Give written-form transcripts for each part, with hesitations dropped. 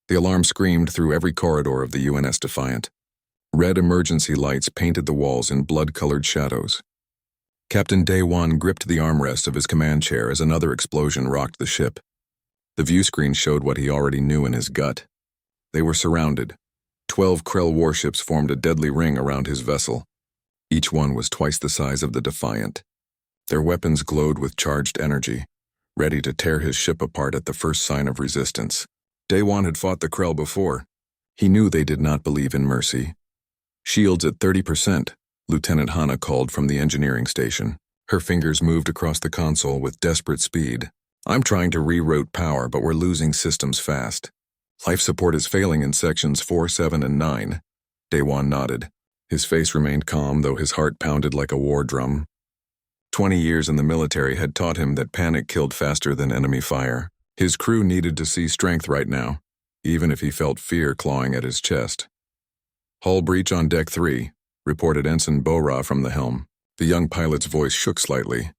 The alarm screamed through every corridor of the UNS Defiant. Red emergency lights painted the walls in blood-colored shadows. Captain Day One gripped the armrest of his command chair as another explosion rocked the ship. The view screen showed what he already knew in his gut. They were surrounded. 12 Krell warships formed a deadly ring around his vessel. Each one was twice the size of the Defiant. Their weapons glowed with charged energy, ready to tear his ship apart at the first sign of resistance. Day One had fought the Krell before. He knew they did not believe in mercy. "Shields at 30%, Lieutenant Hana called from the engineering station. Her fingers moved across the console with desperate speed. "I'm trying to reroute power, but we're losing systems fast. Life support is failing in sections 4, 7, and 9. Day One nodded. His face remained calm, though his heart pounded like a war drum. 20 years in the military had taught him that panic killed faster than enemy fire. His crew needed to see strength right now, even if he felt fear clawing at his chest. "Hull breach on Deck 3, reported Ensign Bora from the helm. The young pilot's voice shook slightly,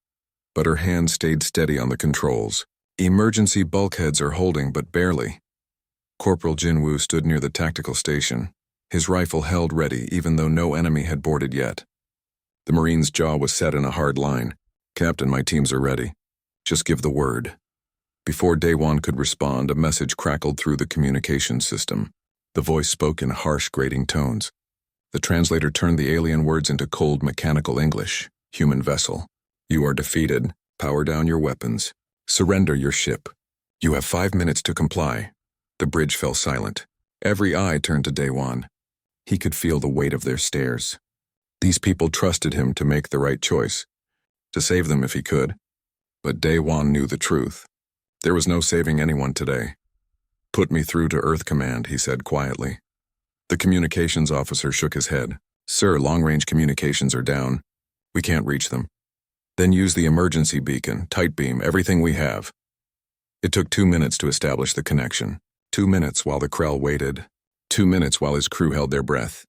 but her hand stayed steady on the controls. "Emergency bulkheads are holding, but barely." Corporal Jinwoo stood near the tactical station, his rifle held ready even though no enemy had boarded yet. The Marine's jaw was set in a hard line. "Captain, my teams are ready. Just give the word." Before Day One could respond, a message crackled through the communications system. The voice spoke in harsh, grating tones. The translator turned the alien words into cold, mechanical English. "Human vessel. You are defeated. Power down your weapons. Surrender your ship. You have 5 minutes to comply." The bridge fell silent. Every eye turned to Day One. He could feel the weight of their stares. These people trusted him to make the right choice, to save them if he could. But Day One knew the truth. There was no saving anyone today. "Put me through to Earth Command," he said quietly. The communications officer shook his head. "Sir, long-range communications are down. We can't reach them." "Then use the emergency beacon, tight beam, everything we have." It took 2 minutes to establish the connection. 2 minutes while the Krell waited. 2 minutes while his crew held their breath.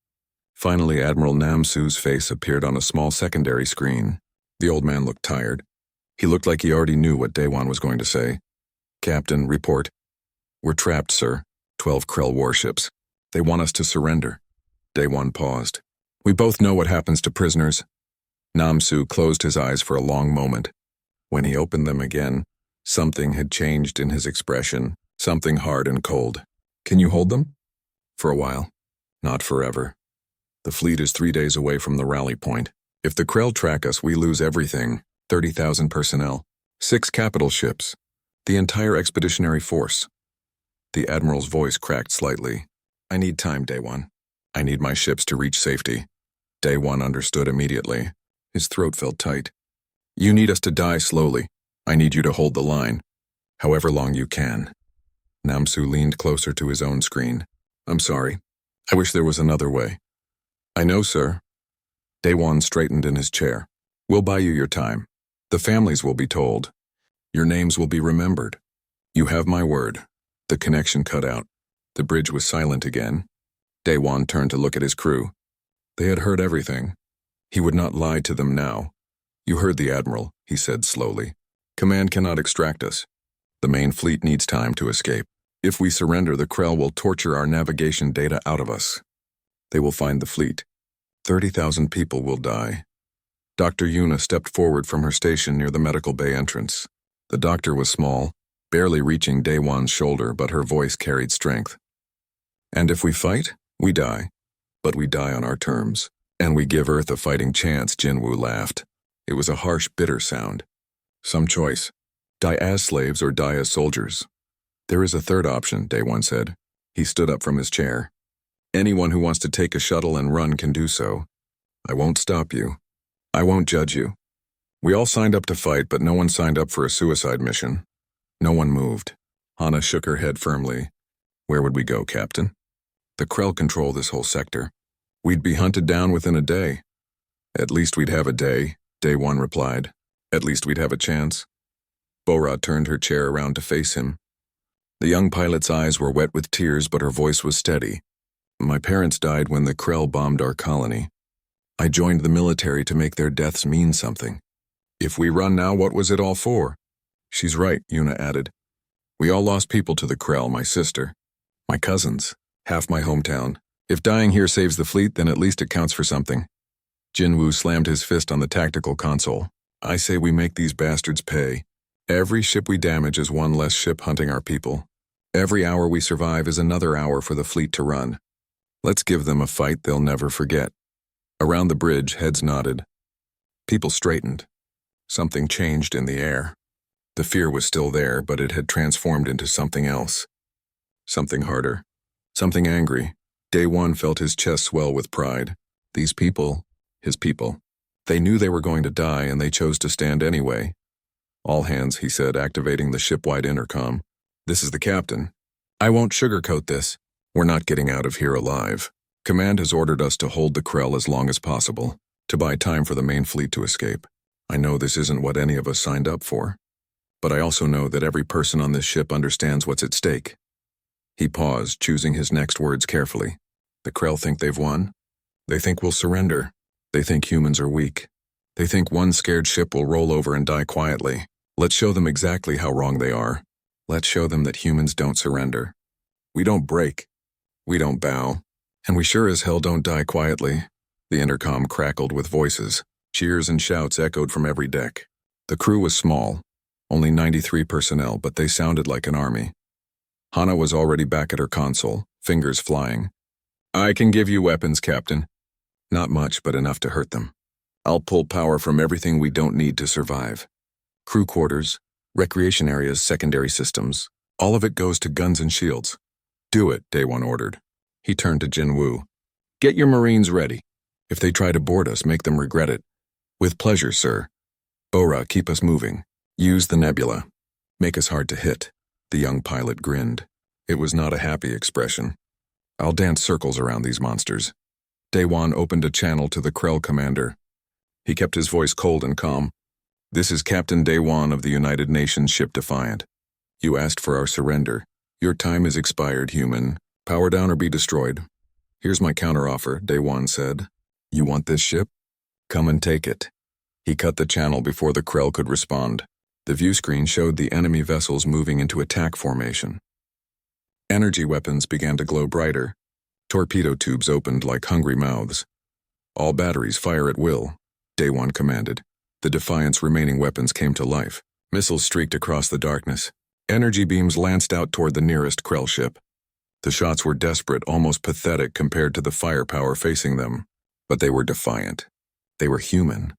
Finally, Admiral Namsu's face appeared on a small secondary screen. The old man looked tired. He looked like he already knew what Day One was going to say. "Captain, report. We're trapped, sir. 12 Krell warships. They want us to surrender." Day One paused. "We both know what happens to prisoners." Namsu closed his eyes for a long moment. When he opened them again, something had changed in his expression, something hard and cold. "Can you hold them?" "For a while. Not forever. The fleet is 3 days away from the rally point. If the Krell track us, we lose everything. 30,000 personnel. 6 capital ships. The entire expeditionary force." The Admiral's voice cracked slightly. "I need time, Day One. I need my ships to reach safety." Day One understood immediately. His throat felt tight. "You need us to die slowly. I need you to hold the line. However long you can." Namsu leaned closer to his own screen. "I'm sorry. I wish there was another way." "I know, sir." Day One straightened in his chair. "We'll buy you your time. The families will be told. Your names will be remembered. You have my word." The connection cut out. The bridge was silent again. Day One turned to look at his crew. They had heard everything. He would not lie to them now. "You heard the Admiral," he said slowly. "Command cannot extract us. The main fleet needs time to escape. If we surrender, the Krell will torture our navigation data out of us. They will find the fleet. 30,000 people will die." Dr. Yuna stepped forward from her station near the medical bay entrance. The doctor was small, barely reaching Day One's shoulder, but her voice carried strength. "And if we fight, we die. But we die on our terms. And we give Earth a fighting chance," Jinwoo laughed. It was a harsh, bitter sound. "Some choice. Die as slaves or die as soldiers." "There is a third option," Day One said. He stood up from his chair. "Anyone who wants to take a shuttle and run can do so. I won't stop you. I won't judge you. We all signed up to fight, but no one signed up for a suicide mission." No one moved. Hana shook her head firmly. "Where would we go, Captain?" "The Krell control this whole sector. We'd be hunted down within a day." "At least we'd have a day," Day One replied. "At least we'd have a chance." Bora turned her chair around to face him. The young pilot's eyes were wet with tears, but her voice was steady. "My parents died when the Krell bombed our colony. I joined the military to make their deaths mean something. If we run now, what was it all for?" "She's right," Yuna added. "We all lost people to the Krell, my sister. My cousins. Half my hometown. If dying here saves the fleet, then at least it counts for something. Jinwoo slammed his fist on the tactical console. I say we make these bastards pay. Every ship we damage is one less ship hunting our people. Every hour we survive is another hour for the fleet to run. Let's give them a fight they'll never forget. Around the bridge, heads nodded. People straightened. Something changed in the air. The fear was still there, but it had transformed into something else. Something harder. Something angry. Day One felt his chest swell with pride. These people, his people, they knew they were going to die and they chose to stand anyway. All hands, he said, activating the ship-wide intercom. This is the captain. I won't sugarcoat this. We're not getting out of here alive. Command has ordered us to hold the Krell as long as possible, to buy time for the main fleet to escape. I know this isn't what any of us signed up for, but I also know that every person on this ship understands what's at stake. He paused, choosing his next words carefully. The Krell think they've won. They think we'll surrender. They think humans are weak. They think one scared ship will roll over and die quietly. Let's show them exactly how wrong they are. Let's show them that humans don't surrender. We don't break. We don't bow. And we sure as hell don't die quietly. The intercom crackled with voices. Cheers and shouts echoed from every deck. The crew was small, only 93 personnel, but they sounded like an army. Hana was already back at her console, fingers flying. I can give you weapons, Captain. Not much, but enough to hurt them. I'll pull power from everything we don't need to survive. Crew quarters, recreation areas, secondary systems. All of it goes to guns and shields. Do it, Day One ordered. He turned to Jinwoo. Get your Marines ready. If they try to board us, make them regret it. With pleasure, sir. Bora, keep us moving. Use the nebula. Make us hard to hit. The young pilot grinned. It was not a happy expression. I'll dance circles around these monsters. Daewon opened a channel to the Krell commander. He kept his voice cold and calm. This is Captain Daewon of the United Nations ship Defiant. You asked for our surrender. Your time is expired, human. Power down or be destroyed. Here's my counteroffer, Daewon said. You want this ship? Come and take it. He cut the channel before the Krell could respond. The view screen showed the enemy vessels moving into attack formation. Energy weapons began to glow brighter. Torpedo tubes opened like hungry mouths. All batteries fire at will, Daewon commanded. The Defiant's remaining weapons came to life. Missiles streaked across the darkness. Energy beams lanced out toward the nearest Krell ship. The shots were desperate, almost pathetic compared to the firepower facing them. But they were defiant. They were human.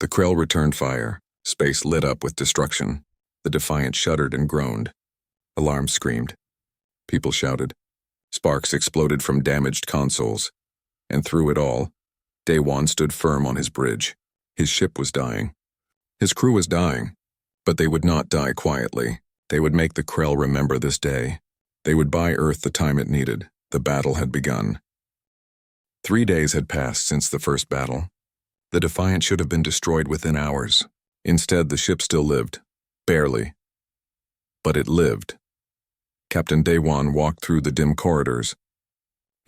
The Krell returned fire. Space lit up with destruction. The Defiant shuddered and groaned. Alarms screamed. People shouted. Sparks exploded from damaged consoles. And through it all, Daewon stood firm on his bridge. His ship was dying. His crew was dying. But they would not die quietly. They would make the Krell remember this day. They would buy Earth the time it needed. The battle had begun. 3 days had passed since the first battle. The Defiant should have been destroyed within hours. Instead, the ship still lived. Barely. But it lived. Captain Daewon walked through the dim corridors.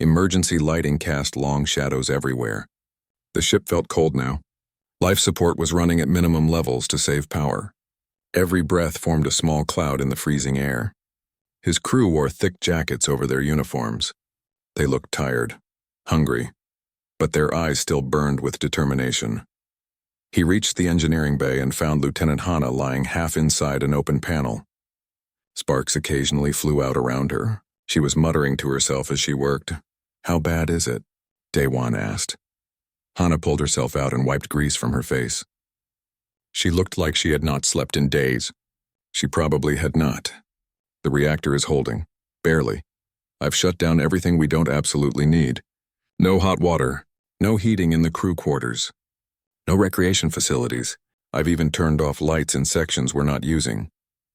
Emergency lighting cast long shadows everywhere. The ship felt cold now. Life support was running at minimum levels to save power. Every breath formed a small cloud in the freezing air. His crew wore thick jackets over their uniforms. They looked tired, hungry, but their eyes still burned with determination. He reached the engineering bay and found Lieutenant Hana lying half inside an open panel. Sparks occasionally flew out around her. She was muttering to herself as she worked. How bad is it? Daewon asked. Hana pulled herself out and wiped grease from her face. She looked like she had not slept in days. She probably had not. The reactor is holding. Barely. I've shut down everything we don't absolutely need. No hot water. No heating in the crew quarters. No recreation facilities. I've even turned off lights in sections we're not using.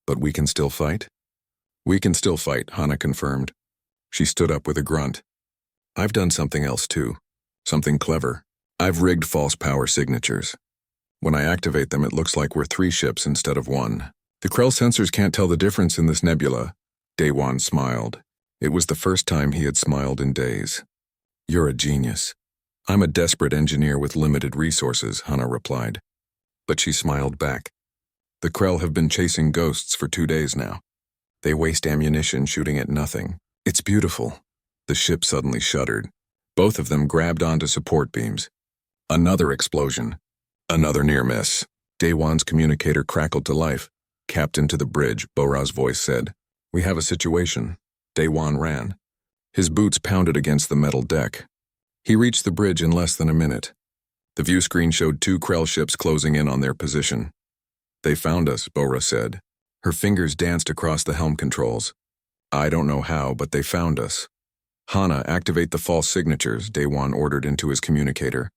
But we can still fight? We can still fight, Hana confirmed. She stood up with a grunt. I've done something else too. Something clever. I've rigged false power signatures. When I activate them, it looks like we're 3 ships instead of 1. The Krell sensors can't tell the difference in this nebula. Daewon smiled. It was the first time he had smiled in days. You're a genius. I'm a desperate engineer with limited resources, Hana replied. But she smiled back. The Krell have been chasing ghosts for 2 days now. They waste ammunition shooting at nothing. It's beautiful. The ship suddenly shuddered. Both of them grabbed onto support beams. Another explosion. Another near miss. Daewon's communicator crackled to life. "Captain to the bridge," Bora's voice said. "We have a situation." Daewon ran. His boots pounded against the metal deck. He reached the bridge in less than a minute. The view screen showed 2 Krell ships closing in on their position. "They found us," Bora said. Her fingers danced across the helm controls. "I don't know how, but they found us." "Hana, activate the false signatures," Daewon ordered into his communicator.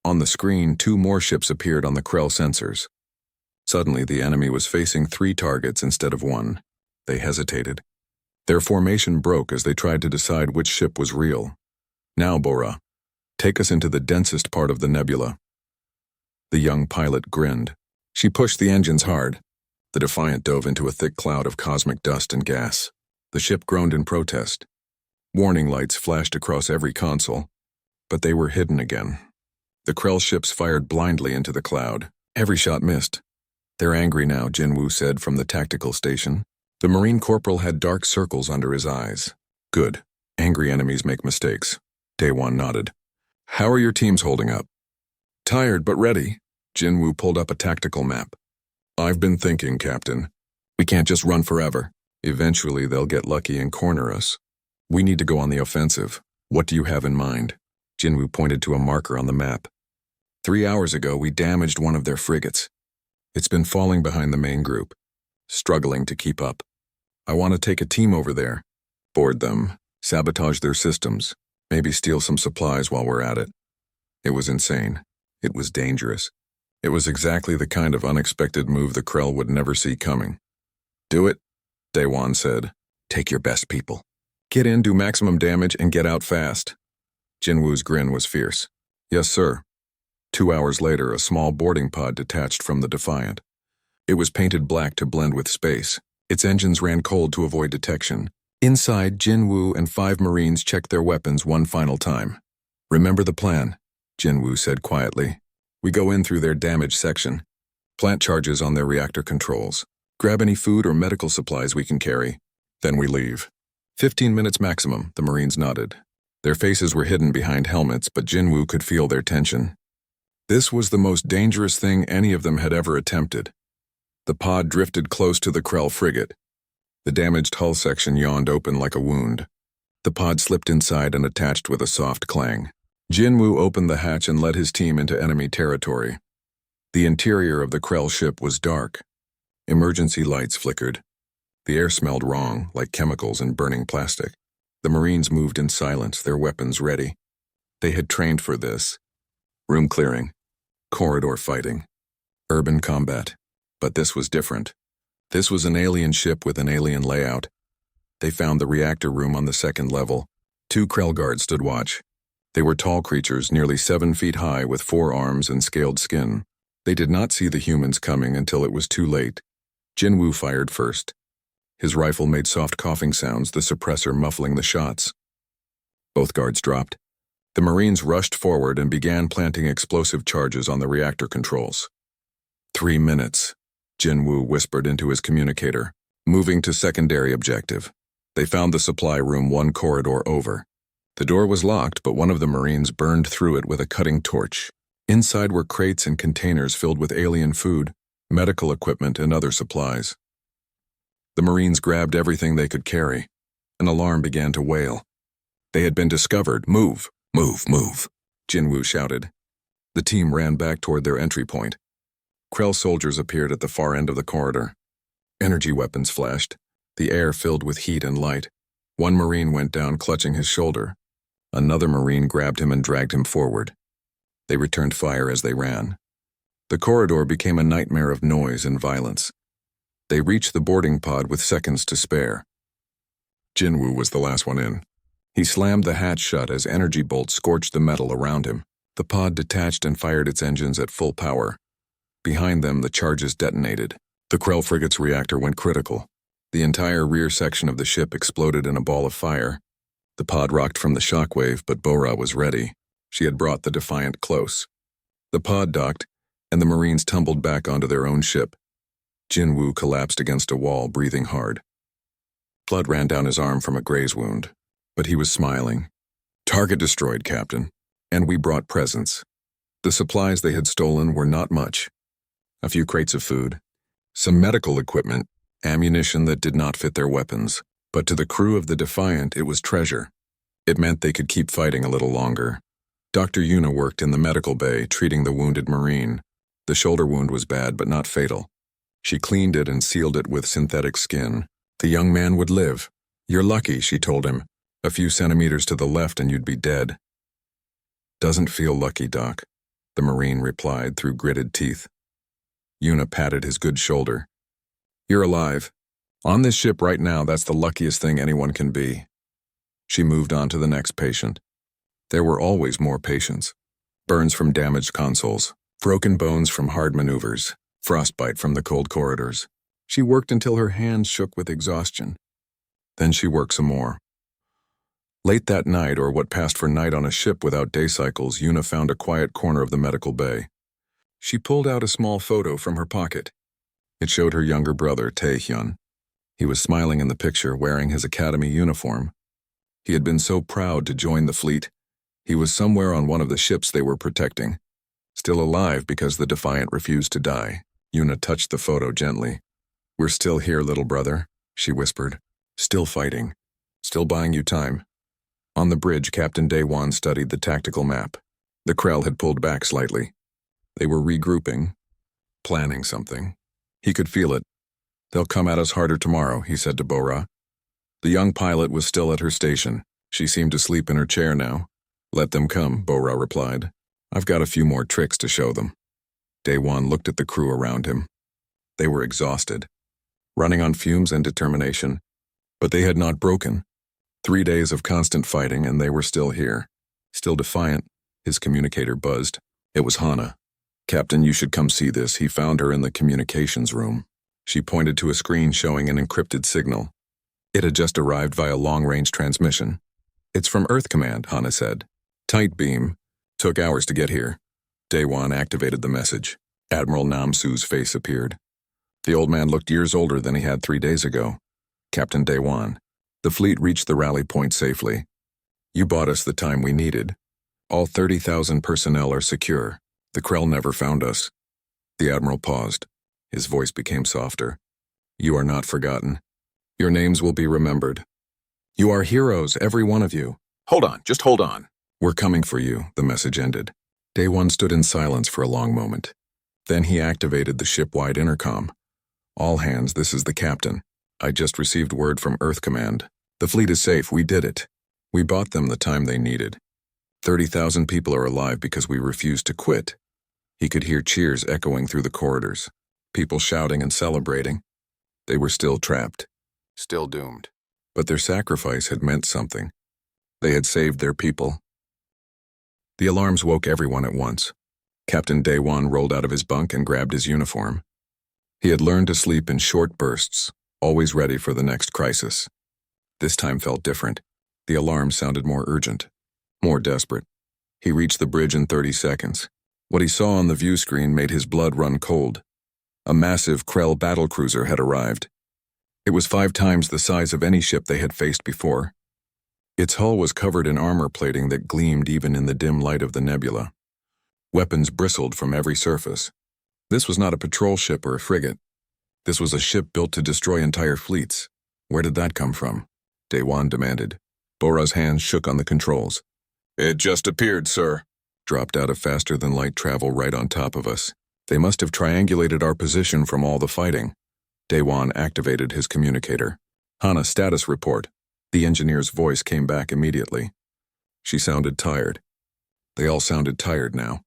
On the screen, 2 more ships appeared on the Krell sensors. Suddenly, the enemy was facing 3 targets instead of 1. They hesitated. Their formation broke as they tried to decide which ship was real. "Now, Bora, take us into the densest part of the nebula." The young pilot grinned. She pushed the engines hard. The Defiant dove into a thick cloud of cosmic dust and gas. The ship groaned in protest. Warning lights flashed across every console, but they were hidden again. The Krell ships fired blindly into the cloud. Every shot missed. "They're angry now," Jinwoo said from the tactical station. The Marine Corporal had dark circles under his eyes. "Good. Angry enemies make mistakes." Daewon nodded. "How are your teams holding up?" "Tired but ready." Jinwoo pulled up a tactical map. "I've been thinking, Captain. We can't just run forever. Eventually they'll get lucky and corner us. We need to go on the offensive. What do you have in mind?" Jinwoo pointed to a marker on the map. 3 hours ago, we damaged one of their frigates. It's been falling behind the main group, struggling to keep up. I want to take a team over there, board them, sabotage their systems, maybe steal some supplies while we're at it. It was insane. It was dangerous. It was exactly the kind of unexpected move the Krell would never see coming. "Do it," Daewon said. "Take your best people. Get in, do maximum damage, and get out fast." Jinwoo's grin was fierce. "Yes, sir." 2 hours later, a small boarding pod detached from the Defiant. It was painted black to blend with space. Its engines ran cold to avoid detection. Inside, Jinwoo and 5 Marines checked their weapons one final time. "Remember the plan," Jinwoo said quietly. "We go in through their damaged section. Plant charges on their reactor controls. Grab any food or medical supplies we can carry. Then we leave. 15 minutes maximum," the Marines nodded. Their faces were hidden behind helmets, but Jinwoo could feel their tension. This was the most dangerous thing any of them had ever attempted. The pod drifted close to the Krell frigate. The damaged hull section yawned open like a wound. The pod slipped inside and attached with a soft clang. Jinwoo opened the hatch and led his team into enemy territory. The interior of the Krell ship was dark. Emergency lights flickered. The air smelled wrong, like chemicals and burning plastic. The Marines moved in silence, their weapons ready. They had trained for this. Room clearing, corridor fighting, urban combat. But this was different. This was an alien ship with an alien layout. They found the reactor room on the 2nd level. 2 Krell guards stood watch. They were tall creatures, nearly 7 feet high, with 4 arms and scaled skin. They did not see the humans coming until it was too late. Jinwoo fired first. His rifle made soft coughing sounds, the suppressor muffling the shots. Both guards dropped. The Marines rushed forward and began planting explosive charges on the reactor controls. 3 minutes, Jinwoo whispered into his communicator, moving to secondary objective. They found the supply room 1 corridor over. The door was locked, but one of the Marines burned through it with a cutting torch. Inside were crates and containers filled with alien food, medical equipment, and other supplies. The Marines grabbed everything they could carry. An alarm began to wail. They had been discovered. "Move! Move! Move!" Jinwoo shouted. The team ran back toward their entry point. Krell soldiers appeared at the far end of the corridor. Energy weapons flashed. The air filled with heat and light. One Marine went down clutching his shoulder. Another Marine grabbed him and dragged him forward. They returned fire as they ran. The corridor became a nightmare of noise and violence. They reached the boarding pod with seconds to spare. Jinwoo was the last one in. He slammed the hatch shut as energy bolts scorched the metal around him. The pod detached and fired its engines at full power. Behind them, the charges detonated. The Krell frigate's reactor went critical. The entire rear section of the ship exploded in a ball of fire. The pod rocked from the shockwave, but Bora was ready. She had brought the Defiant close. The pod docked, and the Marines tumbled back onto their own ship. Jinwoo collapsed against a wall, breathing hard. Blood ran down his arm from a graze wound, but he was smiling. Target destroyed, Captain, and we brought presents. The supplies they had stolen were not much. A few crates of food, some medical equipment, ammunition that did not fit their weapons, but to the crew of the Defiant it was treasure. It meant they could keep fighting a little longer. Dr. Yuna worked in the medical bay, treating the wounded Marine. The shoulder wound was bad, but not fatal. She cleaned it and sealed it with synthetic skin. The young man would live. You're lucky, she told him. A few centimeters to the left and you'd be dead. Doesn't feel lucky, Doc, the Marine replied through gritted teeth. Yuna patted his good shoulder. You're alive. On this ship right now, that's the luckiest thing anyone can be. She moved on to the next patient. There were always more patients. Burns from damaged consoles, broken bones from hard maneuvers, frostbite from the cold corridors. She worked until her hands shook with exhaustion. Then she worked some more. Late that night, or what passed for night on a ship without day cycles, Yuna found a quiet corner of the medical bay. She pulled out a small photo from her pocket. It showed her younger brother, Taehyun. He was smiling in the picture, wearing his academy uniform. He had been so proud to join the fleet. He was somewhere on one of the ships they were protecting. Still alive because the Defiant refused to die. Yuna touched the photo gently. We're still here, little brother, she whispered. Still fighting. Still buying you time. On the bridge, Captain Daewon studied the tactical map. The Krell had pulled back slightly. They were regrouping, planning something. He could feel it. They'll come at us harder tomorrow, he said to Bora. The young pilot was still at her station. She seemed to sleep in her chair now. Let them come, Bora replied. I've got a few more tricks to show them. Daewon looked at the crew around him. They were exhausted, running on fumes and determination. But they had not broken. 3 days of constant fighting and they were still here. Still defiant, his communicator buzzed. It was Hana. Captain, you should come see this. He found her in the communications room. She pointed to a screen showing an encrypted signal. It had just arrived via long-range transmission. It's from Earth Command, Hana said. Tight beam. Took hours to get here. Daewon activated the message. Admiral Namsu's face appeared. The old man looked years older than he had 3 days ago. Captain Daewon. The fleet reached the rally point safely. You bought us the time we needed. All 30,000 personnel are secure. The Krell never found us. The Admiral paused. His voice became softer. You are not forgotten. Your names will be remembered. You are heroes, every one of you. Hold on, just hold on. We're coming for you, the message ended. Daewon stood in silence for a long moment. Then he activated the ship-wide intercom. All hands, this is the captain. I just received word from Earth Command. The fleet is safe, we did it. We bought them the time they needed. 30,000 people are alive because we refused to quit. He could hear cheers echoing through the corridors. People shouting and celebrating. They were still trapped. Still doomed. But their sacrifice had meant something. They had saved their people. The alarms woke everyone at once. Captain Daewon rolled out of his bunk and grabbed his uniform. He had learned to sleep in short bursts, always ready for the next crisis. This time felt different. The alarm sounded more urgent, more desperate. He reached the bridge in 30 seconds. What he saw on the view screen made his blood run cold. A massive Krell battlecruiser had arrived. It was 5 times the size of any ship they had faced before. Its hull was covered in armor plating that gleamed even in the dim light of the nebula. Weapons bristled from every surface. This was not a patrol ship or a frigate. This was a ship built to destroy entire fleets. Where did that come from? Daewon demanded. Bora's hands shook on the controls. It just appeared, sir. Dropped out of faster-than-light travel right on top of us. They must have triangulated our position from all the fighting. Daewon activated his communicator. Hana, status report. The engineer's voice came back immediately. She sounded tired. They all sounded tired now.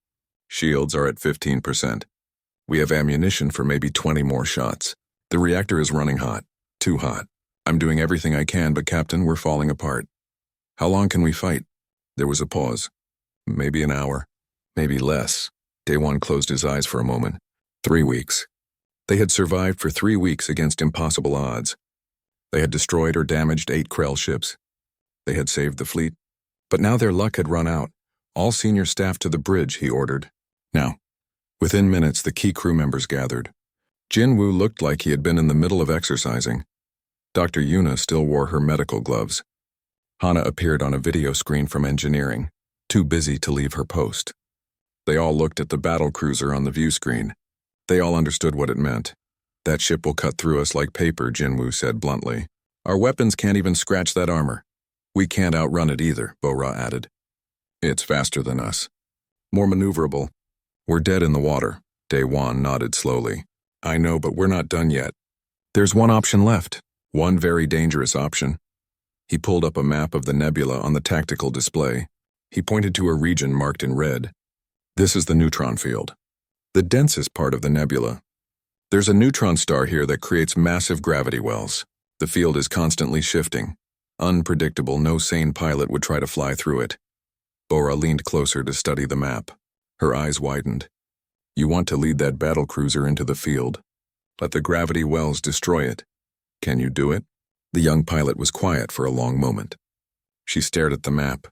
Shields are at 15%. We have ammunition for maybe 20 more shots. The reactor is running hot. Too hot. I'm doing everything I can, but Captain, we're falling apart. How long can we fight? There was a pause. Maybe an hour. Maybe less. Daewon closed his eyes for a moment. 3 weeks. They had survived for 3 weeks against impossible odds. They had destroyed or damaged 8 Krell ships. They had saved the fleet. But now their luck had run out. All senior staff to the bridge, he ordered. Now. Within minutes, the key crew members gathered. Jinwoo looked like he had been in the middle of exercising. Dr. Yuna still wore her medical gloves. Hana appeared on a video screen from engineering, too busy to leave her post. They all looked at the battle cruiser on the view screen. They all understood what it meant. That ship will cut through us like paper, Jinwoo said bluntly. Our weapons can't even scratch that armor. We can't outrun it either, Bo-Ra added. It's faster than us. More maneuverable. We're dead in the water, Daewon nodded slowly. I know, but we're not done yet. There's one option left. One very dangerous option. He pulled up a map of the nebula on the tactical display. He pointed to a region marked in red. This is the neutron field. The densest part of the nebula. There's a neutron star here that creates massive gravity wells. The field is constantly shifting. Unpredictable, no sane pilot would try to fly through it. Bo-Ra leaned closer to study the map. Her eyes widened. You want to lead that battle cruiser into the field. Let the gravity wells destroy it. Can you do it? The young pilot was quiet for a long moment. She stared at the map.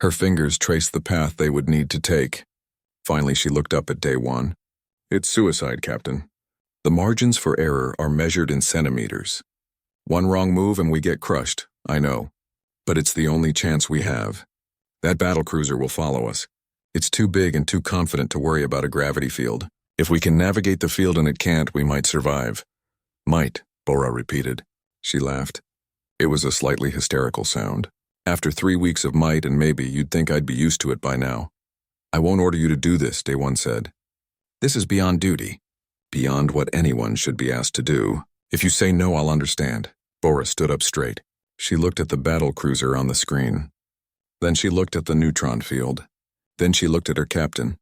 Her fingers traced the path they would need to take. Finally, she looked up at Daewon. It's suicide, Captain. The margins for error are measured in centimeters. One wrong move and we get crushed, I know. But it's the only chance we have. That battlecruiser will follow us. It's too big and too confident to worry about a gravity field. If we can navigate the field and it can't, we might survive. Might, Bo-Ra repeated. She laughed. It was a slightly hysterical sound. After 3 weeks of might and maybe, you'd think I'd be used to it by now. I won't order you to do this, Daewon said. This is beyond duty. Beyond what anyone should be asked to do. If you say no, I'll understand. Bo-Ra stood up straight. She looked at the battle cruiser on the screen. Then she looked at the neutron field. Then she looked at her captain.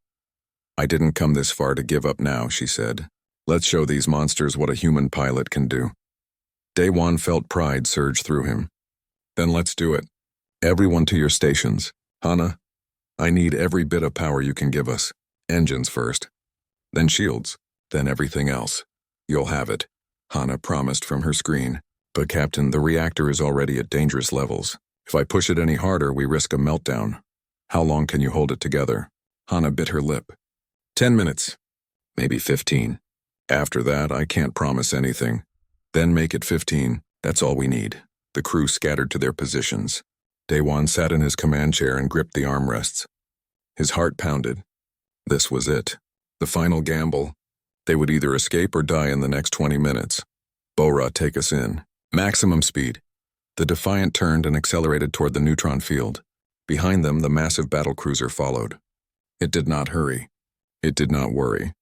I didn't come this far to give up now, she said. Let's show these monsters what a human pilot can do. Daewon felt pride surge through him. Then let's do it. Everyone to your stations. Hana, I need every bit of power you can give us. Engines first. Then shields. Then everything else. You'll have it, Hana promised from her screen. But Captain, the reactor is already at dangerous levels. If I push it any harder, we risk a meltdown. How long can you hold it together? Hana bit her lip. 10 minutes. Maybe 15. After that, I can't promise anything. Then make it 15. That's all we need. The crew scattered to their positions. Daewon sat in his command chair and gripped the armrests. His heart pounded. This was it. The final gamble. They would either escape or die in the next 20 minutes. Bo-Ra, take us in. Maximum speed. The Defiant turned and accelerated toward the neutron field. Behind them, the massive battlecruiser followed. It did not hurry. It did not worry.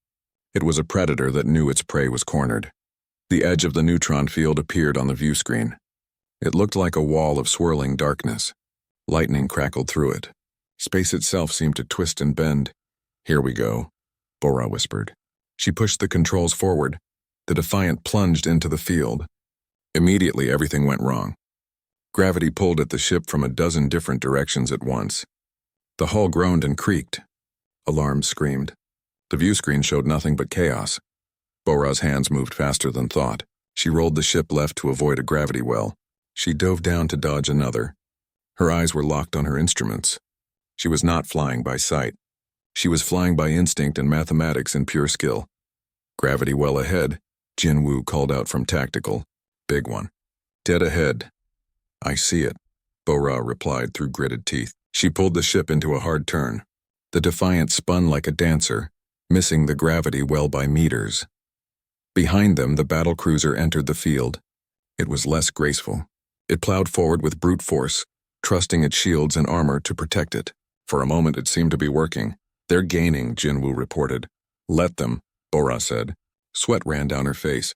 It was a predator that knew its prey was cornered. The edge of the neutron field appeared on the view screen. It looked like a wall of swirling darkness. Lightning crackled through it. Space itself seemed to twist and bend. Here we go, Bo-Ra whispered. She pushed the controls forward. The Defiant plunged into the field. Immediately, everything went wrong. Gravity pulled at the ship from a dozen different directions at once. The hull groaned and creaked. Alarms screamed. The view screen showed nothing but chaos. Bo-Ra's hands moved faster than thought. She rolled the ship left to avoid a gravity well. She dove down to dodge another. Her eyes were locked on her instruments. She was not flying by sight. She was flying by instinct and mathematics and pure skill. Gravity well ahead, Jinwoo called out from tactical. Big one. Dead ahead. I see it, Bo-Ra replied through gritted teeth. She pulled the ship into a hard turn. The Defiant spun like a dancer, missing the gravity well by meters. Behind them, the battlecruiser entered the field. It was less graceful. It plowed forward with brute force, trusting its shields and armor to protect it. For a moment, it seemed to be working. They're gaining, Jinwoo reported. Let them, Bo-Ra said. Sweat ran down her face.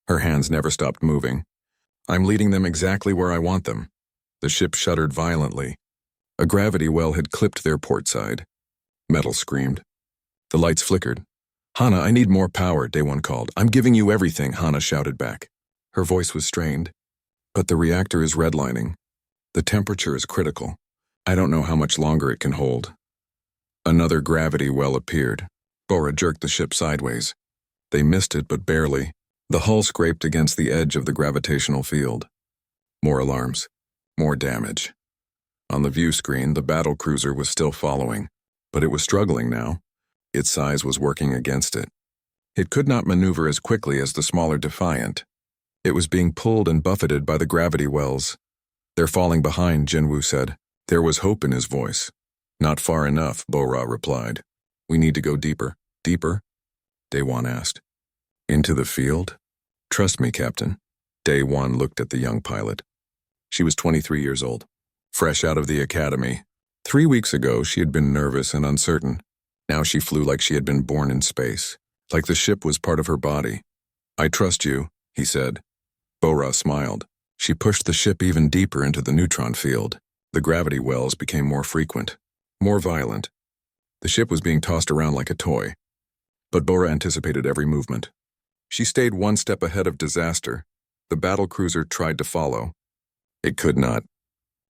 Her hands never stopped moving. I'm leading them exactly where I want them. The ship shuddered violently. A gravity well had clipped their port side. Metal screamed. The lights flickered. Hana, I need more power, Daewon called. I'm giving you everything, Hana shouted back. Her voice was strained. But the reactor is redlining. The temperature is critical. I don't know how much longer it can hold. Another gravity well appeared. Bo-Ra jerked the ship sideways. They missed it, but barely. The hull scraped against the edge of the gravitational field. More alarms. More damage. On the view screen, the battlecruiser was still following, but it was struggling now. Its size was working against it. It could not maneuver as quickly as the smaller Defiant. It was being pulled and buffeted by the gravity wells. "They're falling behind," Jinwoo said. There was hope in his voice. "Not far enough," Bo-Ra replied. "We need to go deeper." "Deeper?" Daewon asked. "Into the field?" "Trust me, Captain." Daewon looked at the young pilot. She was 23 years old, fresh out of the academy. 3 weeks ago, she had been nervous and uncertain. Now she flew like she had been born in space, like the ship was part of her body. "I trust you," he said. Bo-Ra smiled. She pushed the ship even deeper into the neutron field. The gravity wells became more frequent, more violent. The ship was being tossed around like a toy. But Bo-Ra anticipated every movement. She stayed one step ahead of disaster. The battlecruiser tried to follow. It could not.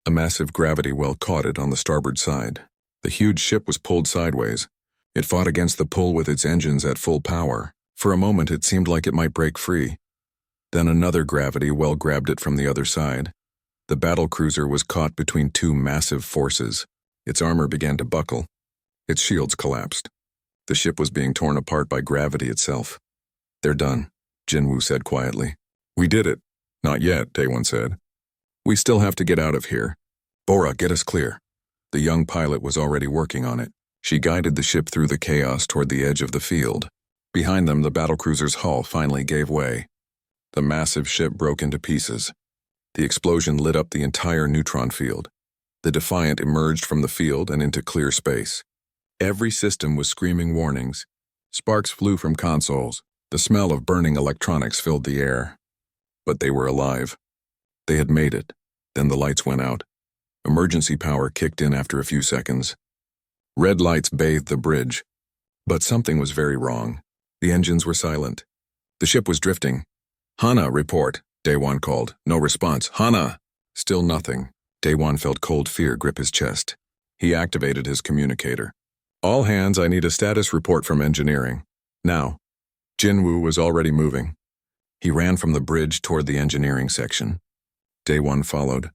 A massive gravity well caught it on the starboard side. The huge ship was pulled sideways. It fought against the pull with its engines at full power. For a moment it seemed like it might break free. Then another gravity well grabbed it from the other side. The battlecruiser was caught between two massive forces. Its armor began to buckle. Its shields collapsed. The ship was being torn apart by gravity itself. "They're done," Jinwoo said quietly. "We did it." "Not yet," Daewon said. "We still have to get out of here. Bo-Ra, get us clear." The young pilot was already working on it. She guided the ship through the chaos toward the edge of the field. Behind them, the battlecruiser's hull finally gave way. The massive ship broke into pieces. The explosion lit up the entire neutron field. The Defiant emerged from the field and into clear space. Every system was screaming warnings. Sparks flew from consoles. The smell of burning electronics filled the air. But they were alive. They had made it. Then the lights went out. Emergency power kicked in after a few seconds. Red lights bathed the bridge. But something was very wrong. The engines were silent. The ship was drifting. "Hana, report," Daewon called. No response. "Hana!" Still nothing. Daewon felt cold fear grip his chest. He activated his communicator. "All hands, I need a status report from engineering. Now." Jinwoo was already moving. He ran from the bridge toward the engineering section. Daewon followed.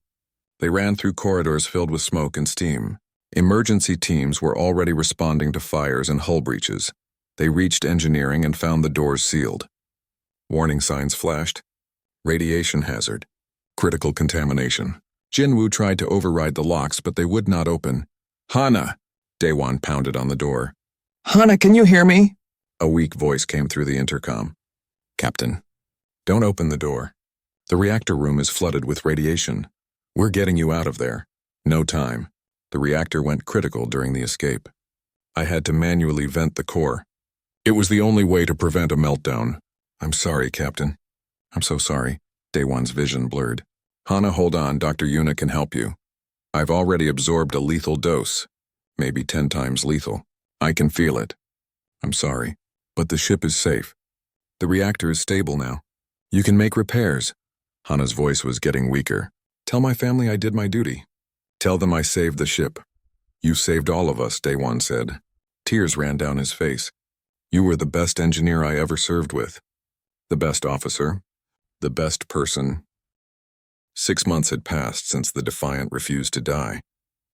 They ran through corridors filled with smoke and steam. Emergency teams were already responding to fires and hull breaches. They reached engineering and found the doors sealed. Warning signs flashed. Radiation hazard. Critical contamination. Jinwoo tried to override the locks, but they would not open. "Hana!" Daewon pounded on the door. "Hana, can you hear me?" A weak voice came through the intercom. "Captain, don't open the door. The reactor room is flooded with radiation. We're getting you out of there. No time. The reactor went critical during the escape. I had to manually vent the core. It was the only way to prevent a meltdown. I'm sorry, Captain. I'm so sorry." Daewon's vision blurred. "Hana, hold on. Dr. Yuna can help you. I've already absorbed a lethal dose. Maybe 10 times lethal. I can feel it. I'm sorry. But the ship is safe. The reactor is stable now. You can make repairs." Hana's voice was getting weaker. "Tell my family I did my duty. Tell them I saved the ship." "You saved all of us," Daewon said. Tears ran down his face. "You were the best engineer I ever served with. The best officer. The best person." 6 months had passed since the Defiant refused to die.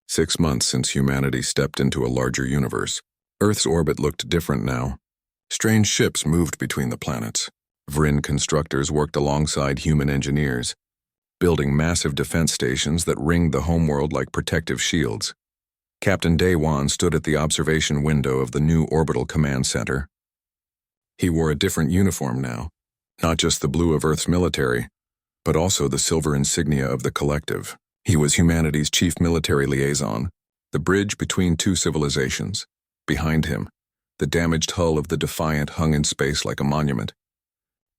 6 months since humanity stepped into a larger universe. Earth's orbit looked different now. Strange ships moved between the planets. Vrin constructors worked alongside human engineers, building massive defense stations that ringed the homeworld like protective shields. Captain Daewon stood at the observation window of the new orbital command center. He wore a different uniform now, not just the blue of Earth's military, but also the silver insignia of the collective. He was humanity's chief military liaison, the bridge between two civilizations. Behind him, the damaged hull of the Defiant hung in space like a monument.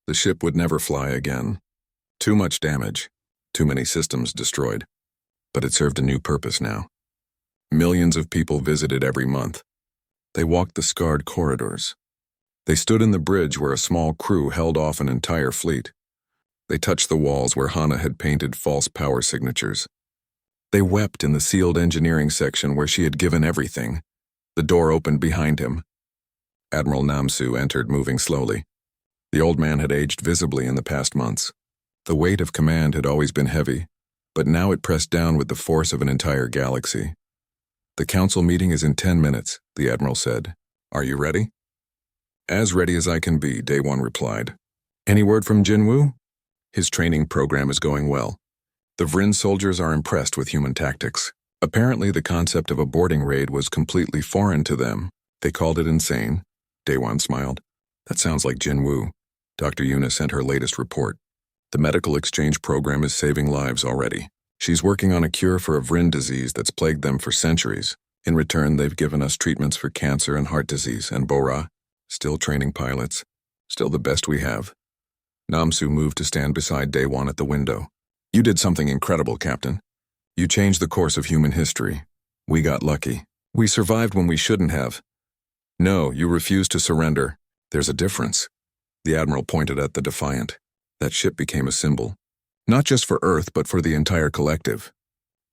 The ship would never fly again. Too much damage, too many systems destroyed. But it served a new purpose now. Millions of people visited every month. They walked the scarred corridors. They stood in the bridge where a small crew held off an entire fleet. They touched the walls where Hana had painted false power signatures. They wept in the sealed engineering section where she had given everything. The door opened behind him. Admiral Namsu entered, moving slowly. The old man had aged visibly in the past months. The weight of command had always been heavy, but now it pressed down with the force of an entire galaxy. "The council meeting is in 10 minutes, the Admiral said. "Are you ready?" "As ready as I can be," Daewon replied. "Any word from Jinwoo?" His training program is going well. The Vryn soldiers are impressed with human tactics. Apparently, the concept of a boarding raid was completely foreign to them. They called it insane. Daewon smiled. That sounds like Jin Woo. Dr. Yuna sent her latest report. The medical exchange program is saving lives already. She's working on a cure for a Vryn disease that's plagued them for centuries. In return, they've given us treatments for cancer and heart disease, and Bora, still training pilots, still the best we have. Namsu moved to stand beside Daewon at the window. You did something incredible, Captain. You changed the course of human history. We got lucky. We survived when we shouldn't have. No, you refused to surrender. There's a difference. The Admiral pointed at the Defiant. That ship became a symbol. Not just for Earth, but for the entire collective.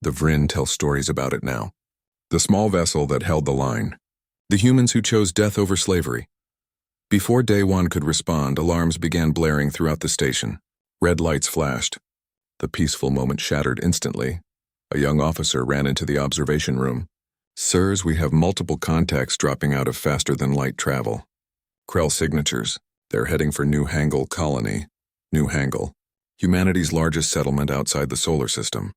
The Vryn tell stories about it now. The small vessel that held the line. The humans who chose death over slavery. Before Daewon could respond, alarms began blaring throughout the station. Red lights flashed. The peaceful moment shattered instantly. A young officer ran into the observation room. Sirs, we have multiple contacts dropping out of faster-than-light travel. Krell signatures. They're heading for New Hangul Colony. New Hangul, humanity's largest settlement outside the solar system.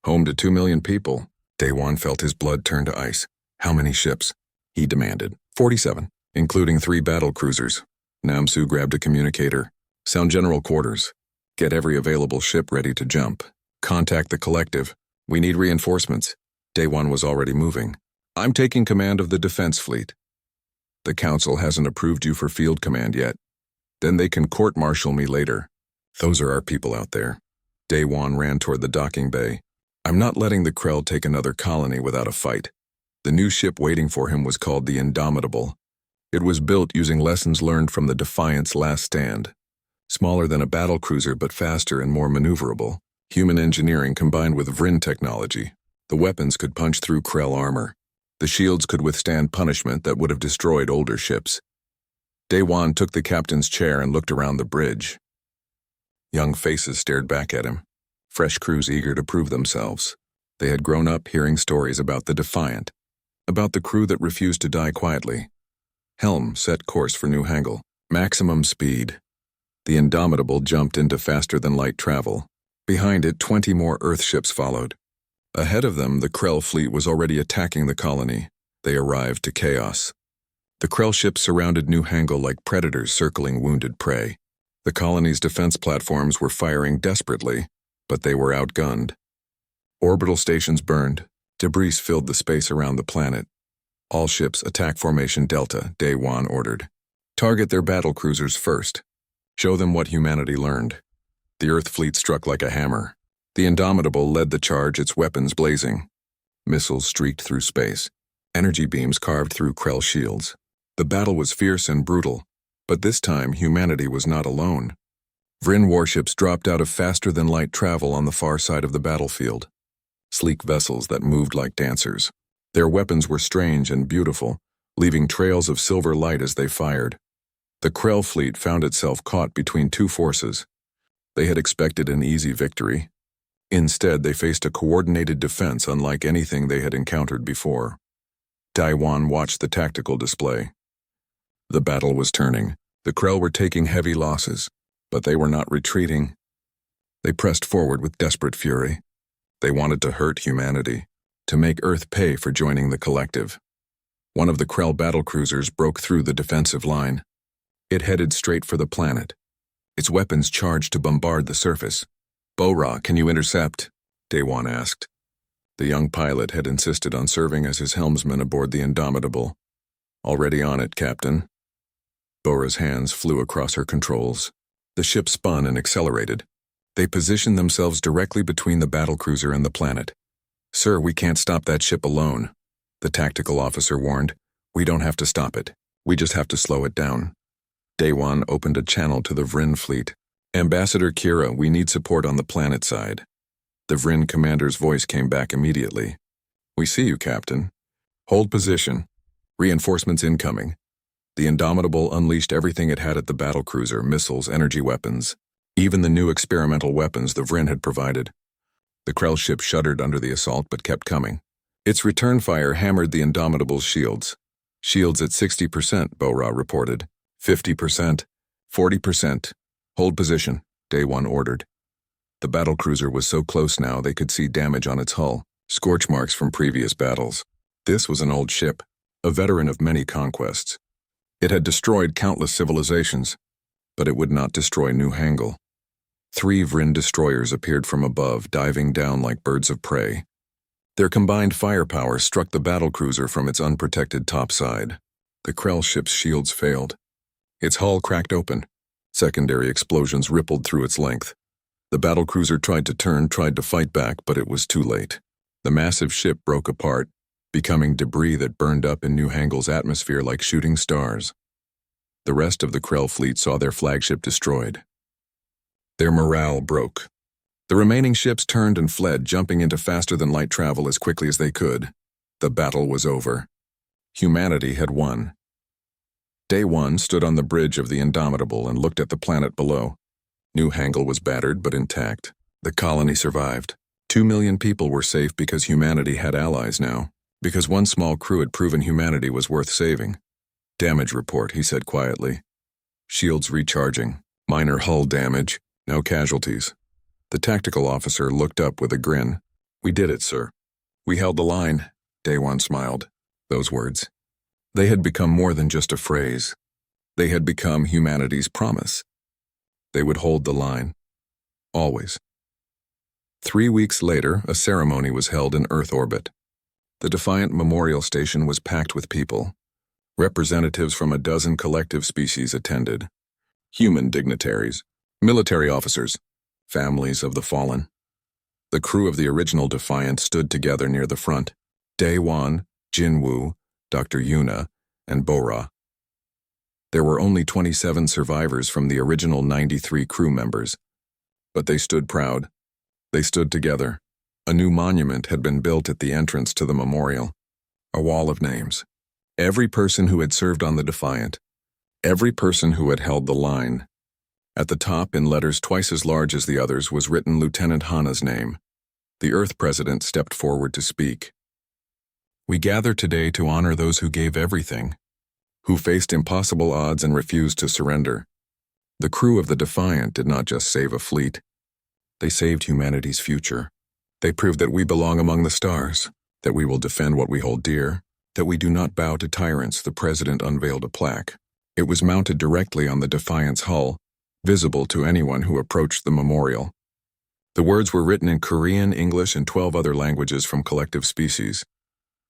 Home to 2 million people. Daewon felt his blood turn to ice. How many ships? He demanded. 47, including 3 battle cruisers. Namsu grabbed a communicator. Sound general quarters. Get every available ship ready to jump. Contact the collective. We need reinforcements. Daewon was already moving. I'm taking command of the defense fleet. The council hasn't approved you for field command yet. Then they can court-martial me later. Those are our people out there. Daewon ran toward the docking bay. I'm not letting the Krell take another colony without a fight. The new ship waiting for him was called the Indomitable. It was built using lessons learned from the Defiant's last stand. Smaller than a battlecruiser but faster and more maneuverable. Human engineering combined with Vryn technology. The weapons could punch through Krell armor. The shields could withstand punishment that would have destroyed older ships. Daewon took the captain's chair and looked around the bridge. Young faces stared back at him. Fresh crews eager to prove themselves. They had grown up hearing stories about the Defiant. About the crew that refused to die quietly. Helm set course for New Hangul. Maximum speed. The Indomitable jumped into faster-than-light travel. Behind it, 20 more Earth ships followed. Ahead of them, the Krell fleet was already attacking the colony. They arrived to chaos. The Krell ships surrounded New Hangul like predators circling wounded prey. The colony's defense platforms were firing desperately, but they were outgunned. Orbital stations burned. Debris filled the space around the planet. All ships attack formation Delta, Daewon ordered. Target their battlecruisers first. Show them what humanity learned. The Earth fleet struck like a hammer. The Indomitable led the charge, its weapons blazing. Missiles streaked through space. Energy beams carved through Krell shields. The battle was fierce and brutal, but this time humanity was not alone. Vryn warships dropped out of faster-than-light travel on the far side of the battlefield. Sleek vessels that moved like dancers. Their weapons were strange and beautiful, leaving trails of silver light as they fired. The Krell fleet found itself caught between two forces. They had expected an easy victory. Instead, they faced a coordinated defense unlike anything they had encountered before. Daewon watched the tactical display. The battle was turning. The Krell were taking heavy losses, but they were not retreating. They pressed forward with desperate fury. They wanted to hurt humanity, to make Earth pay for joining the collective. One of the Krell battlecruisers broke through the defensive line. It headed straight for the planet. Its weapons charged to bombard the surface. Bora, can you intercept? Daewon asked. The young pilot had insisted on serving as his helmsman aboard the Indomitable. Already on it, Captain. Bora's hands flew across her controls. The ship spun and accelerated. They positioned themselves directly between the battlecruiser and the planet. Sir, we can't stop that ship alone. The tactical officer warned. We don't have to stop it. We just have to slow it down. Daewon opened a channel to the Vryn fleet. Ambassador Kira, we need support on the planet side. The Vryn commander's voice came back immediately. We see you, Captain. Hold position. Reinforcements incoming. The Indomitable unleashed everything it had at the battlecruiser, missiles, energy weapons. Even the new experimental weapons the Vryn had provided. The Krell ship shuddered under the assault but kept coming. Its return fire hammered the Indomitable's shields. Shields at 60%, Bora reported. 50%. 40%. Hold position. Day One ordered. The battlecruiser was so close now they could see damage on its hull, scorch marks from previous battles. This was an old ship, a veteran of many conquests. It had destroyed countless civilizations, but it would not destroy New Hangul. 3 Vryn destroyers appeared from above, diving down like birds of prey. Their combined firepower struck the battlecruiser from its unprotected topside. The Krell ship's shields failed. Its hull cracked open. Secondary explosions rippled through its length. The battlecruiser tried to turn, tried to fight back, but it was too late. The massive ship broke apart, becoming debris that burned up in New Hangul's atmosphere like shooting stars. The rest of the Krell fleet saw their flagship destroyed. Their morale broke. The remaining ships turned and fled, jumping into faster-than-light travel as quickly as they could. The battle was over. Humanity had won. Day One stood on the bridge of the Indomitable and looked at the planet below. New Hangul was battered but intact. The colony survived. 2 million people were safe because humanity had allies now, because one small crew had proven humanity was worth saving. Damage report, he said quietly. Shields recharging. Minor hull damage. No casualties. The tactical officer looked up with a grin. We did it, sir. We held the line. Day One smiled. Those words. They had become more than just a phrase. They had become humanity's promise. They would hold the line. Always. 3 weeks later, a ceremony was held in Earth orbit. The Defiant Memorial Station was packed with people. Representatives from a dozen collective species attended. Human dignitaries, military officers, families of the fallen. The crew of the original Defiant stood together near the front. Day One, Jinwoo, Dr. Yuna, and Bora. There were only 27 survivors from the original 93 crew members. But they stood proud. They stood together. A new monument had been built at the entrance to the memorial. A wall of names. Every person who had served on the Defiant. Every person who had held the line. At the top, in letters twice as large as the others, was written Lieutenant Hana's name. The Earth President stepped forward to speak. We gather today to honor those who gave everything, who faced impossible odds and refused to surrender. The crew of the Defiant did not just save a fleet. They saved humanity's future. They proved that we belong among the stars, that we will defend what we hold dear, that we do not bow to tyrants. The President unveiled a plaque. It was mounted directly on the Defiant's hull, visible to anyone who approached the memorial. The words were written in Korean, English, and 12 other languages from collective species.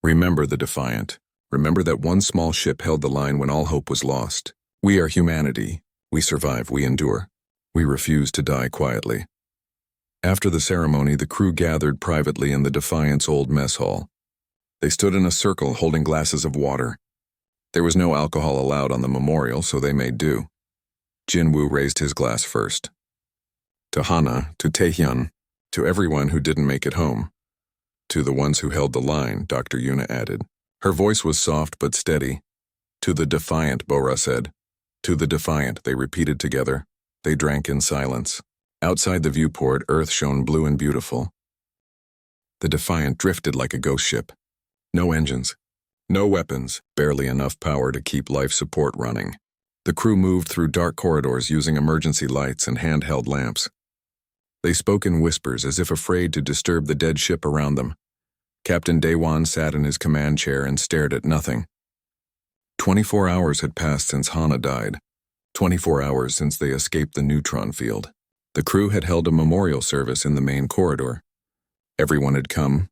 Remember the Defiant. Remember that one small ship held the line when all hope was lost. We are humanity. We survive, we endure. We refuse to die quietly. After the ceremony, the crew gathered privately in the Defiant's old mess hall. They stood in a circle holding glasses of water. There was no alcohol allowed on the memorial, so they made do. Jinwoo raised his glass first. To Hana, to Taehyun, to everyone who didn't make it home. To the ones who held the line, Dr. Yuna added. Her voice was soft but steady. To the Defiant, Bora said. To the Defiant, they repeated together. They drank in silence. Outside the viewport, Earth shone blue and beautiful. The Defiant drifted like a ghost ship. No engines. No weapons, barely enough power to keep life support running. The crew moved through dark corridors using emergency lights and handheld lamps. They spoke in whispers as if afraid to disturb the dead ship around them. Captain Daewon sat in his command chair and stared at nothing. 24 hours had passed since Hana died. 24 hours since they escaped the neutron field. The crew had held a memorial service in the main corridor. Everyone had come.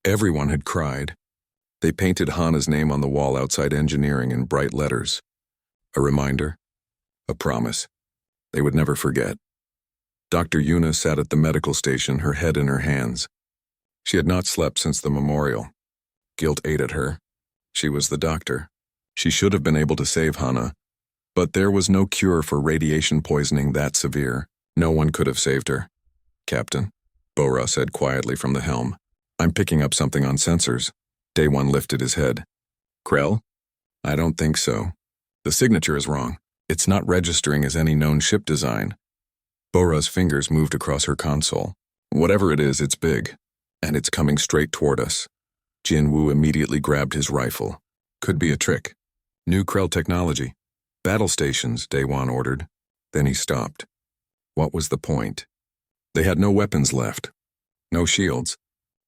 Everyone had cried. They painted Hana's name on the wall outside engineering in bright letters. A reminder. A promise. They would never forget. Dr. Yuna sat at the medical station, her head in her hands. She had not slept since the memorial. Guilt ate at her. She was the doctor. She should have been able to save Hana. But there was no cure for radiation poisoning that severe. No one could have saved her. Captain, Bora said quietly from the helm. I'm picking up something on sensors. Daewon lifted his head. Krell? I don't think so. The signature is wrong. It's not registering as any known ship design. Bora's fingers moved across her console. Whatever it is, it's big. And it's coming straight toward us. Jinwoo immediately grabbed his rifle. Could be a trick. New Krell technology. Battle stations, Daewon ordered. Then he stopped. What was the point? They had no weapons left. No shields.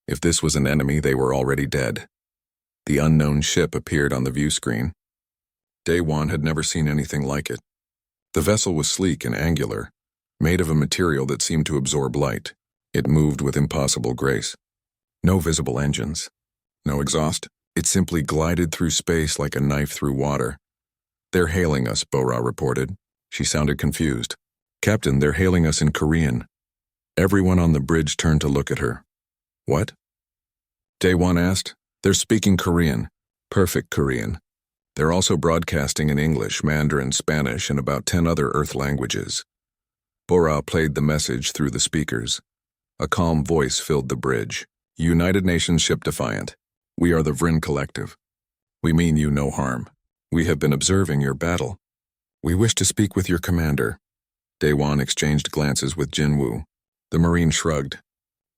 If this was an enemy, they were already dead. The unknown ship appeared on the view screen. Day-Wan had never seen anything like it. The vessel was sleek and angular, made of a material that seemed to absorb light. It moved with impossible grace. No visible engines. No exhaust. It simply glided through space like a knife through water. "They're hailing us," Bora reported. She sounded confused. "Captain, they're hailing us in Korean." Everyone on the bridge turned to look at her. "What?" Day-Wan asked. "They're speaking Korean. Perfect Korean. They're also broadcasting in English, Mandarin, Spanish, and about 10 other Earth languages." Bora played the message through the speakers. A calm voice filled the bridge. "United Nations Ship Defiant. We are the Vrin Collective. We mean you no harm. We have been observing your battle. We wish to speak with your commander." Day-Wan exchanged glances with Jinwoo. The Marine shrugged.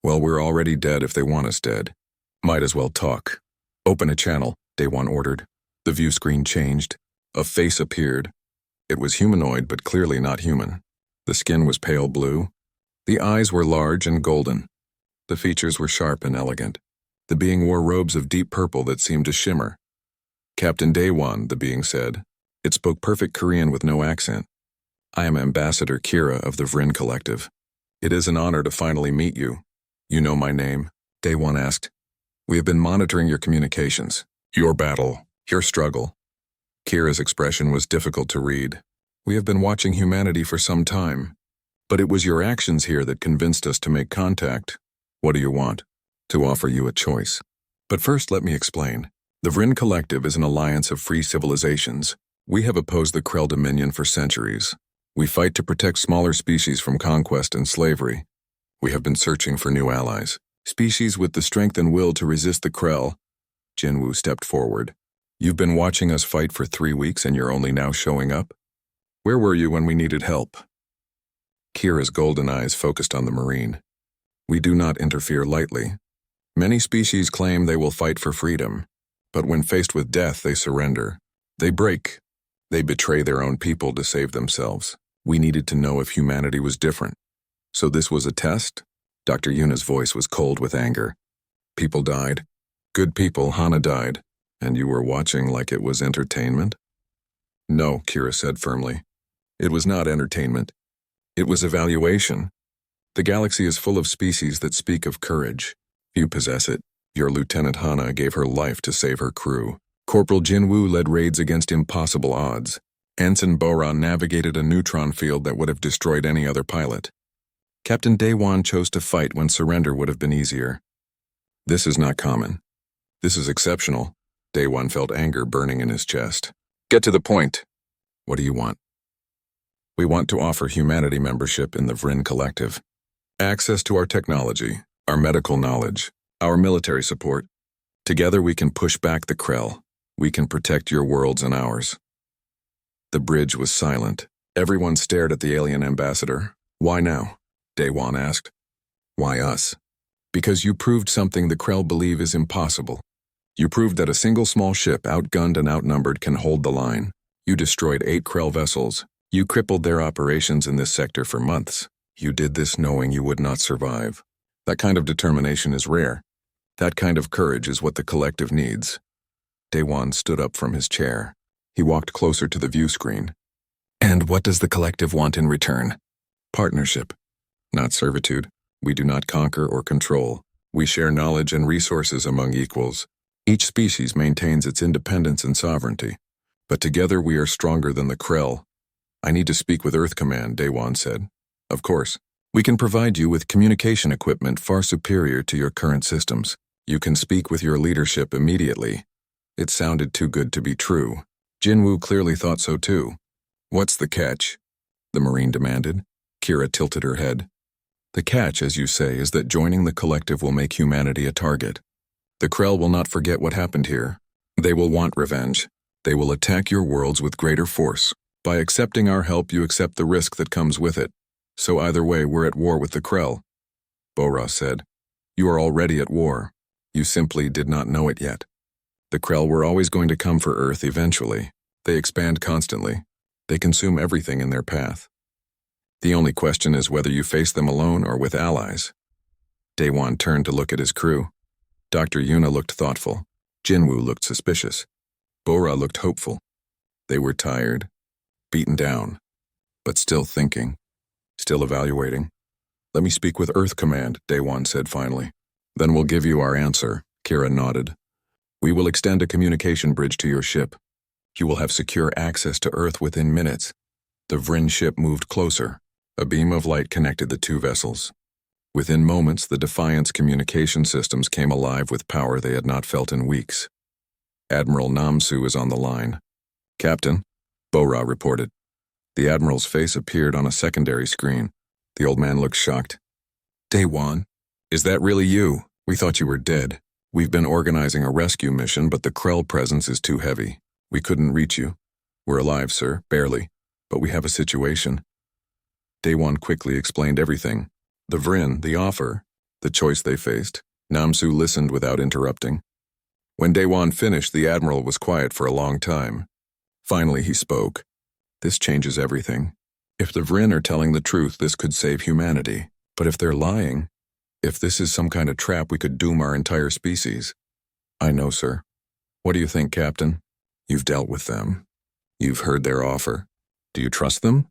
"Well, we're already dead if they want us dead. Might as well talk." "Open a channel," Day-Wan ordered. The view screen changed. A face appeared. It was humanoid, but clearly not human. The skin was pale blue. The eyes were large and golden. The features were sharp and elegant. The being wore robes of deep purple that seemed to shimmer. "Captain Day-Wan," the being said. It spoke perfect Korean with no accent. "I am Ambassador Kira of the Vrin Collective. It is an honor to finally meet you." "You know my name?" Day-Wan asked. "We have been monitoring your communications. Your battle. Your struggle." Kira's expression was difficult to read. "We have been watching humanity for some time. But it was your actions here that convinced us to make contact. What do you want?" "To offer you a choice. But first let me explain. The Vrin Collective is an alliance of free civilizations. We have opposed the Krell Dominion for centuries. We fight to protect smaller species from conquest and slavery. We have been searching for new allies. Species with the strength and will to resist the Krell." Jinwoo stepped forward. "You've been watching us fight for 3 weeks and you're only now showing up? Where were you when we needed help?" Kira's golden eyes focused on the Marine. "We do not interfere lightly. Many species claim they will fight for freedom, but when faced with death, they surrender. They break. They betray their own people to save themselves. We needed to know if humanity was different. So this was a test?" Dr. Yuna's voice was cold with anger. "People died. Good people, Hana died. And you were watching like it was entertainment?" "No," Kira said firmly. "It was not entertainment. It was evaluation. The galaxy is full of species that speak of courage. You possess it. Your Lieutenant Hana gave her life to save her crew. Corporal Jinwoo led raids against impossible odds. Ensign Bora navigated a neutron field that would have destroyed any other pilot. Captain Day-Wan chose to fight when surrender would have been easier. This is not common. This is exceptional." Day-Wan felt anger burning in his chest. "Get to the point. What do you want?" "We want to offer humanity membership in the Vrin Collective. Access to our technology, our medical knowledge, our military support. Together we can push back the Krell. We can protect your worlds and ours." The bridge was silent. Everyone stared at the alien ambassador. "Why now?" Day-Wan asked. "Why us?" "Because you proved something the Krell believe is impossible. You proved that a single small ship, outgunned and outnumbered, can hold the line. You destroyed 8 Krell vessels. You crippled their operations in this sector for months. You did this knowing you would not survive. That kind of determination is rare. That kind of courage is what the collective needs." Day-Wan stood up from his chair. He walked closer to the view screen. "And what does the collective want in return?" "Partnership. Not servitude. We do not conquer or control. We share knowledge and resources among equals. Each species maintains its independence and sovereignty. But together we are stronger than the Krell." "I need to speak with Earth Command," Day-Wan said. "Of course. We can provide you with communication equipment far superior to your current systems. You can speak with your leadership immediately." It sounded too good to be true. Jinwoo clearly thought so too. "What's the catch?" the Marine demanded. Kira tilted her head. "The catch, as you say, is that joining the collective will make humanity a target. The Krell will not forget what happened here. They will want revenge. They will attack your worlds with greater force. By accepting our help, you accept the risk that comes with it. So either way, we're at war with the Krell." Bora said. "You are already at war. You simply did not know it yet. The Krell were always going to come for Earth eventually. They expand constantly. They consume everything in their path. The only question is whether you face them alone or with allies. Daewon turned to look at his crew. Dr. Yuna looked thoughtful. Jinwoo looked suspicious. Bora looked hopeful. They were tired, beaten down, but still thinking, still evaluating. "Let me speak with Earth Command," Daewon said finally. "Then we'll give you our answer," Kira nodded. "We will extend a communication bridge to your ship. You will have secure access to Earth within minutes." The Vryn ship moved closer. A beam of light connected the two vessels. Within moments, the Defiant's communication systems came alive with power they had not felt in weeks. Admiral Namsu is on the line. "Captain," Bora reported. The Admiral's face appeared on a secondary screen. The old man looked shocked. "Daewon, is that really you? We thought you were dead. We've been organizing a rescue mission, but the Krell presence is too heavy. We couldn't reach you. We're alive, sir, barely, but we have a situation." Daewon quickly explained everything. The Vryn, the offer, the choice they faced. Namsu listened without interrupting. When Daewon finished, the Admiral was quiet for a long time. Finally, he spoke. "This changes everything. If the Vryn are telling the truth, this could save humanity. But if they're lying, if this is some kind of trap, we could doom our entire species." "I know, sir. What do you think, Captain? You've dealt with them. You've heard their offer. Do you trust them?"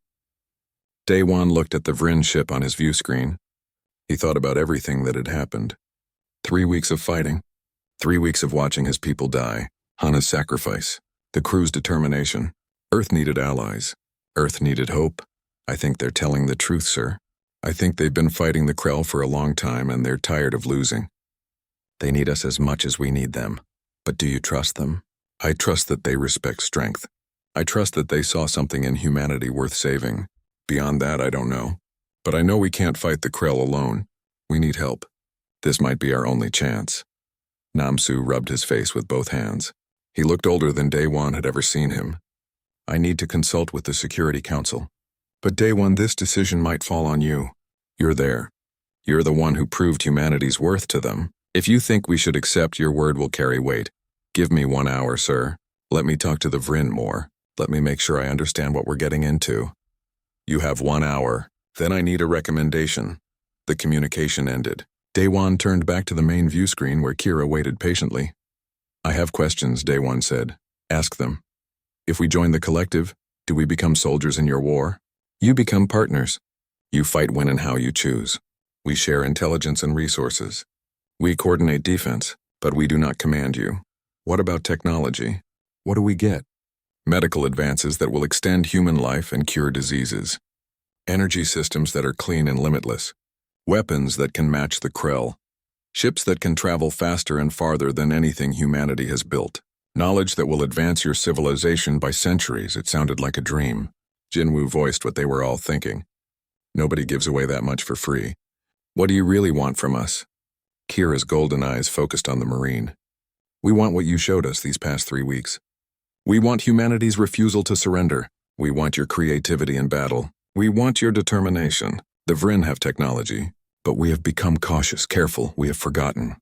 Daewon looked at the Vryn ship on his view screen. He thought about everything that had happened. 3 weeks of fighting. 3 weeks of watching his people die. Hana's sacrifice. The crew's determination. Earth needed allies. Earth needed hope. "I think they're telling the truth, sir. I think they've been fighting the Krell for a long time and they're tired of losing. They need us as much as we need them. But do you trust them?" "I trust that they respect strength. I trust that they saw something in humanity worth saving. Beyond that, I don't know. But I know we can't fight the Krell alone. We need help. This might be our only chance." Namsu rubbed his face with both hands. He looked older than Daewon had ever seen him. "I need to consult with the Security Council. But Daewon, this decision might fall on you. You're there. You're the one who proved humanity's worth to them. If you think we should accept, your word will carry weight. Give me 1 hour, sir. Let me talk to the Vryn more. Let me make sure I understand what we're getting into." "You have 1 hour. Then I need a recommendation." The communication ended. Daewon turned back to the main view screen where Kira waited patiently. "I have questions," Daewon said. "Ask them. If we join the collective, do we become soldiers in your war? You become partners. You fight when and how you choose. We share intelligence and resources. We coordinate defense, but we do not command you. What about technology? What do we get? Medical advances that will extend human life and cure diseases. Energy systems that are clean and limitless. Weapons that can match the Krell. Ships that can travel faster and farther than anything humanity has built. Knowledge that will advance your civilization by centuries." It sounded like a dream. Jinwoo voiced what they were all thinking. "Nobody gives away that much for free. What do you really want from us?" Kira's golden eyes focused on the Marine. "We want what you showed us these past 3 weeks. We want humanity's refusal to surrender. We want your creativity in battle. We want your determination. The Vryn have technology, but we have become cautious, careful. We have forgotten.